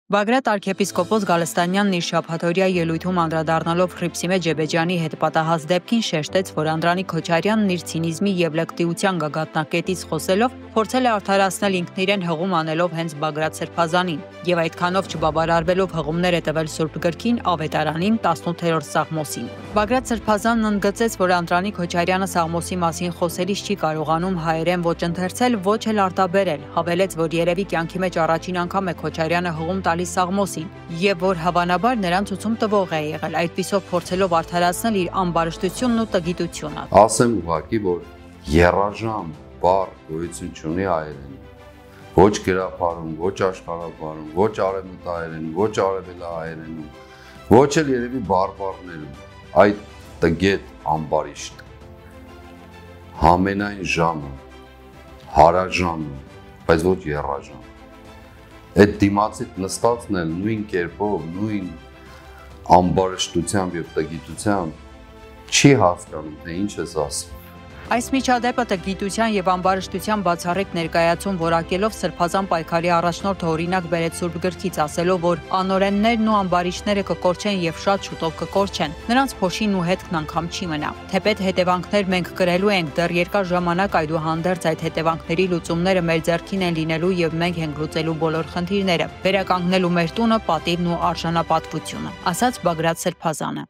Բագրատ arczepiskopos Գալստանյանն իր շաբաթօրյա ելույթում անդրադառնալով Հռիփսիմե Ջեբեջյանի հետ պատահած դեպքին շեշտեց, որ Անդրանիկ Քոչարյանն իր ցինիզմի եւ լեկտիության գագաթնակետից խոսելով փորձել է արդարացնել ինքն իրեն հղում անելով հենց Բագրատ Սրբազանին եւ այդքանով չբավարարվելով հղումներ է տվել Սուրբ գրքին, Ավետարանին, 18-րդ Սաղմոսին։ Բագրատ Սրբազանն ընդգծեց, որ Անդրանիկ Քոչարյանը Սաղմոսի մասին խոսելիս չի կարողանում հայերեն ոչ ընթերցել, ոչ էլ արտաբերել, հավելեց, որ երևի կյանքի մեջ առաջին անգամ է Քոչարյանը հղում Սաղմոսին եւ որ հավանաբար նրան ցուցում տվող է եղել, այդպիսով փորձելով արդարացնել իր ամբարշտությունն ու տգիտությունը։ Ասեմ ուղղակի, որ երաժամ բառ գոյություն չունի հայերեն։ Ոչ գրապարում, ոչ աշխարհապարում, ոչ արևմտահայերեն, ոչ արևելահայերենում, ոչ էլ երևի բարբառներում։ Այդ տգետ ամբարիշտ համենայն ժամը, հարաժամը, բայց ոչ երաժամ։ Այդ դիմացիդ նստածն էլ նույն կերպով, նույն ամբարշտությամբ եւ տգիտությամբ չի հասկանում, թե ինչ ես ասում։ Այս միջադեպը տգիտության եւ ամբարշտության բացառիկ ներկայացում որակելով Սրբազան պայքարի առաջնորդը օրինակ բերեց Սուրբ գրքից, ասելով, որ անօրեններն ու ամբարիշտները կկորչեն եւ շատ շուտով կկորչեն։ Նրանց փոշին ու հետքն անգամ չի մնա։ Թեպետ հետևանքներ մենք կրելու ենք դեռ երկար ժամանակ, այդուհանդերձ այդ հետևանքների լուծումները մեր ձեռքին են լինելու եւ մենք ենք լուծելու բոլոր խնդիրները, վերականգնելու մեր տունը, պատիվն ու արժանապատվությունը, ասաց Բագրատ Սրբազանը։